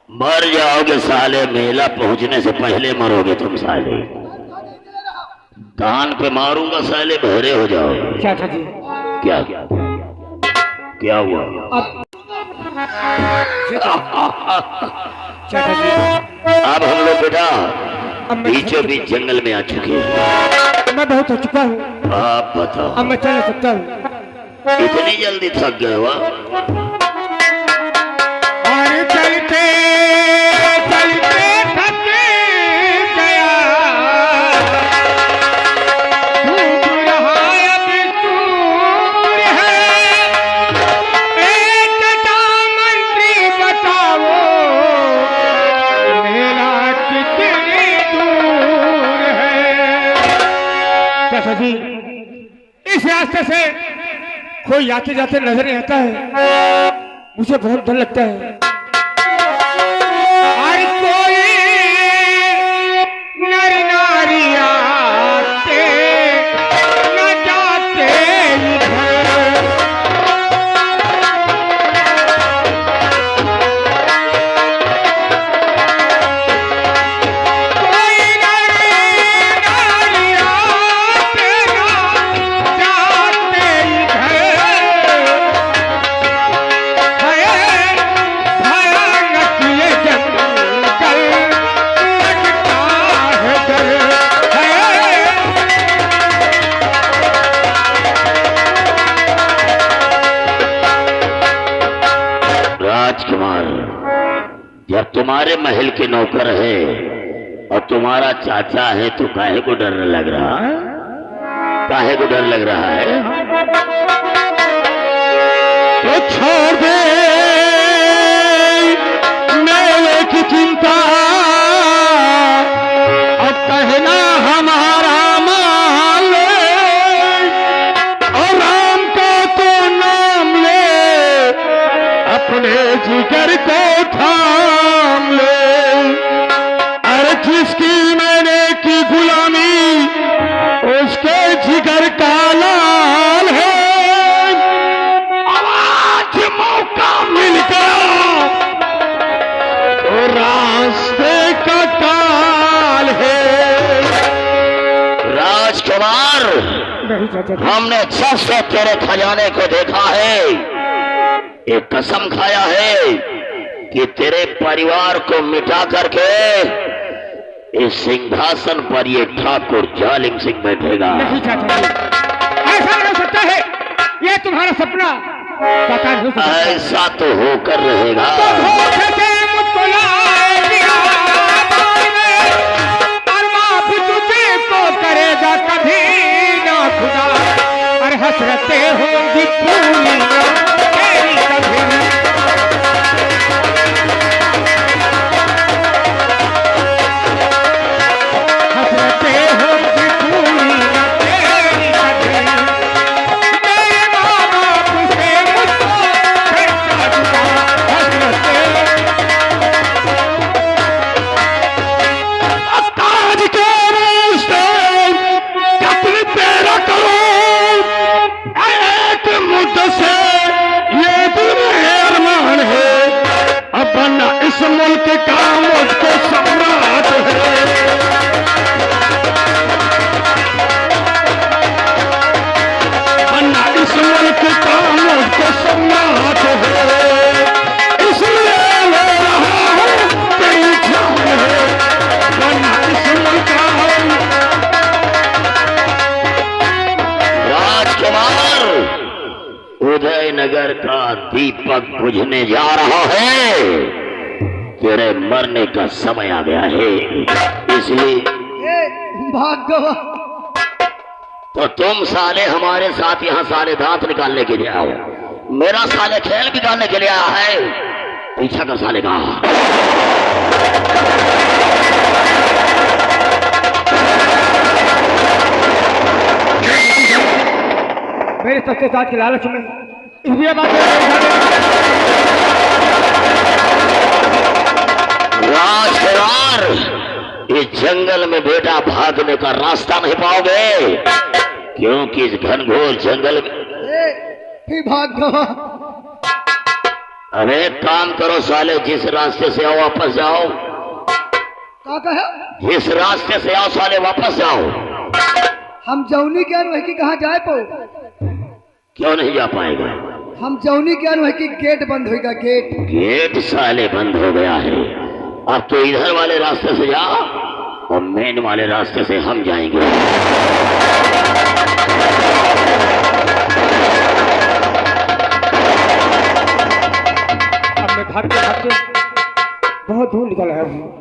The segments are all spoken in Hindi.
मर जाओगे साले, मेला पहुंचने से पहले मरोगे तुम साले। कान पे मारूंगा साले, बहरे हो जाओगे। चाचा जी क्या क्या हुआ? चाचा जी अब हम लोग बेटा अब मैं बीचों बीच जंगल में आ चुके हैं। मैं बहुत थक चुका हूँ। आप बताओ, अब मैं चल नहीं सकता हूँ। इतनी जल्दी थक गए हो? और चलते चलते थक गया, डूब रहा अब दूर है। ए चचा मंत्री बताओ, मेरा कितनी दूर है। चाचा जी इस रास्ते से कोई आते जाते नजर नहीं आता है, मुझे बहुत डर लगता है। और कोई नर नारी आते न जाते इधर। कोई नर नारी आते न जाते इधर। भयानक ये जंगल लगता है डर है। राजकुमार, जब तुम्हारे महल के नौकर है और तुम्हारा चाचा है तो काहे को डर लग रहा है? काहे को डर लग रहा है? तो छोड़ दे मेरे की चिंता, अब कहना हमारा मान ले, और राम का तो नाम ले, अपने जिगर को थाम ले। अरे जिसकी मैंने की गुलामी, उसके जिगर का लाल है। मौका मिल गया तो रास्ते का काल है। राजकुमार, हमने जब से तेरे खजाने को देखा है, एक कसम खाया है कि तेरे परिवार को मिटा करके इस सिंहासन पर ये ठाकुर जालिम सिंह बैठेगा। नहीं चाचा जी, ऐसा नहीं हो सकता है। ये तुम्हारा सपना साकार हो सकता है। ऐसा तो होकर रहेगा। तो धोखे से मुझको लाए दिया बार में, और माफ तुझे को करेगा कभी ना खुदा। और हसरतें होंगी पूरी ना तेरी कभी। हसरतें होंगी पूरी ना तेरी कभी। मेरे माँ बाप से मुझको खर्चा चुका हसरतें। ताज के वास्ते कत्ल तेरा करो, एक मुद्दे ये दिल में अरमान है। अब बनना इस मुल्क का मुझको सम्राट है। बनना इस मुल्क का मुझको सम्राट है। इसलिए ले रहा हूँ तेरी जान है। बनना इस मुल्क का राजकुमार, उदयनगर का दीपक बुझने जा रहा है। तेरे मरने का समय आ गया है, इसलिए भाग्य। तो तुम साले हमारे साथ यहाँ साले दांत निकालने के लिए आओ। मेरा साले खेल बिगाड़ने के लिए आया है। पीछा का साले कहा। मेरे सस्ते साथ के लालच में इसलिए बात राजकुमार, इस जंगल में बेटा भागने का रास्ता नहीं पाओगे, क्योंकि इस घनघोर जंगल में भाग अरे एक काम करो साले, जिस रास्ते से आओ वापस जाओ। का कहे? जिस रास्ते से आओ साले वापस जाओ। हम जौनी के अनु है कि कहाँ जाए पो? क्यों नहीं जा पाएगा? हम जौनी के अनु है कि गेट बंद होगा। गेट गेट साले बंद हो गया है। अब तो इधर वाले रास्ते से जा और मेन वाले रास्ते से हम जाएंगे। अब मैं भागते भागते बहुत दूर निकल आया हूँ।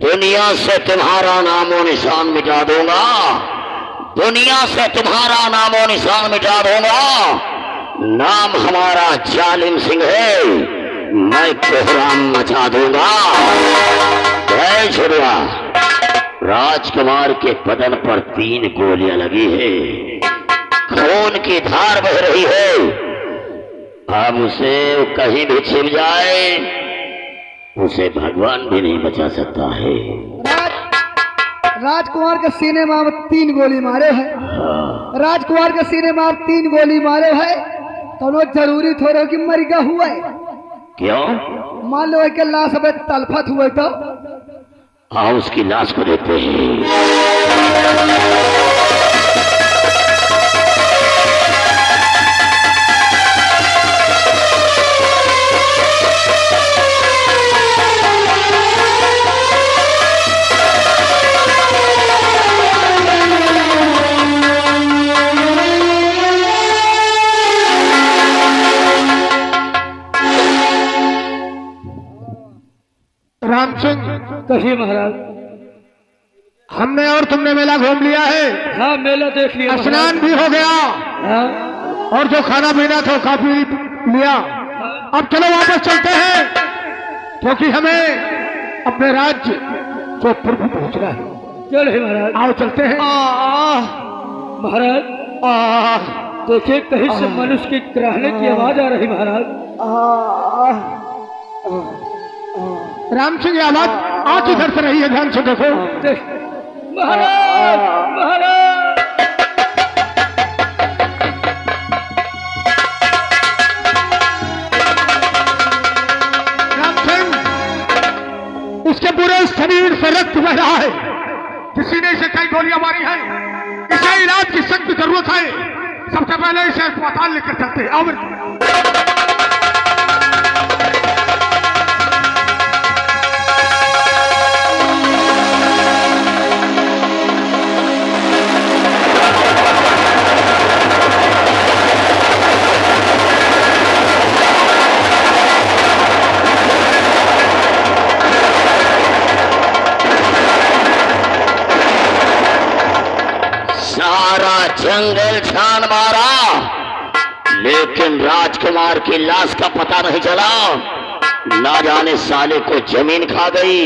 दुनिया से तुम्हारा नामो निशान मिटा दूंगा। दुनिया से तुम्हारा नामो निशान मिटा दूंगा। नाम हमारा जालिम सिंह है। मैं कोहराम मचा दूंगा। जय छुड़वा। राजकुमार के बदन पर 3 गोलियां लगी है। खून की धार बह रही है। अब उसे कहीं भी छिप जाए, उसे भगवान भी नहीं बचा सकता है। राजकुमार के सीने में आप 3 गोली मारे है। हाँ। राजकुमार के सीने में आप 3 गोली मारे है तो वो जरूरी थोड़ा कि मर गया हुआ है। क्यों? मान लो कि लाश अब तलफत हुए तो आओ उसकी लाश को देखते हैं। राम सिंह कहिए महाराज। हमने और तुमने मेला घूम लिया है। हाँ मेला देख लिया। स्नान भी हो गया। हाँ? और जो खाना पीना था काफी लिया। अब चलो वापस चलते हैं क्योंकि हमें अपने राज्य जोधपुर भी पहुंचना है। चलो महाराज आओ चलते हैं। महाराज देखिए कहीं से मनुष्य की कराहने की आवाज आ रही महाराज। राम सिंह आवाज आ किधर से रही है? ध्यान से देखो। महाराज महाराज राम सिंह, इसके पूरे शरीर से रक्त बह रहा है। किसी ने इसे कई गोलियां मारी है। इसे इलाज की सख्त जरूरत है। सबसे पहले इसे अस्पताल लेकर चलते हैं। जंगल छान मारा लेकिन राजकुमार की लाश का पता नहीं चला। ना जाने साले को जमीन खा गई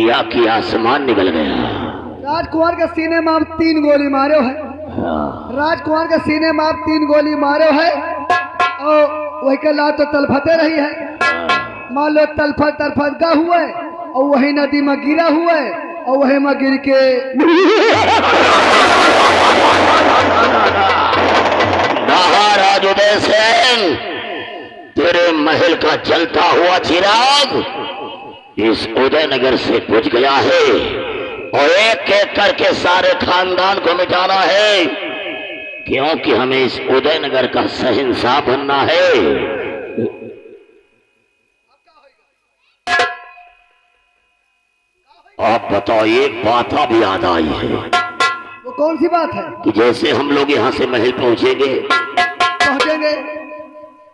या कि आसमान निकल गया। राजकुमार के सीने में आप 3 गोली मारे है। हाँ। राजकुमार के सीने में आप 3 गोली मारे है और वही के लाश तो तलफते रही है। मान लो तलफत तलफत गा हुआ है और वही नदी में गिरा हुआ है और वही में गिर के महाराज उदय सेन, तेरे महल का जलता हुआ चिराग इस उदयनगर से बुझ गया है और एक एक करके सारे खानदान को मिटाना है, क्योंकि हमें इस उदयनगर का शहंशाह बनना है। आप बताओ, एक बात अब याद आई है। वो कौन सी बात है? कि जैसे हम लोग यहाँ से महल पहुंचेंगे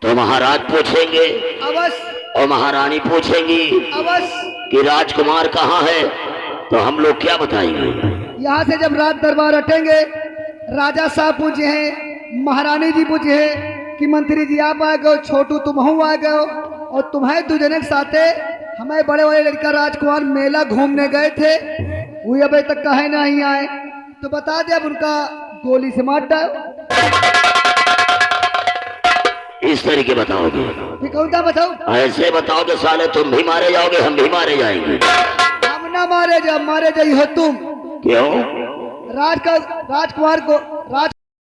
तो महाराज पूछेंगे अवश्य और महारानी पूछेंगी अवश्य। कि राजकुमार कहाँ है, तो हम लोग क्या बताएंगे? यहाँ से जब राज दरबार हटेंगे, राजा साहब पूछे हैं, महारानी जी पूछे हैं कि मंत्री जी आप आ गए, छोटू तुम आ गए हो, और तुम्हारे दो जने के साथे हमारे बड़े बड़े लड़का राजकुमार मेला घूमने गए थे, वो अभी तक कहे नहीं आए, तो बता दे अब उनका गोली से मार डालो। इस तरीके बताओगे? फिर कौन सा बताओ? ऐसे बताओगे साले तुम भी मारे जाओगे, हम भी मारे जाएंगे। हम ना मारे जाओ, मारे जाइए हो तुम। क्यों? राजकुमार को राज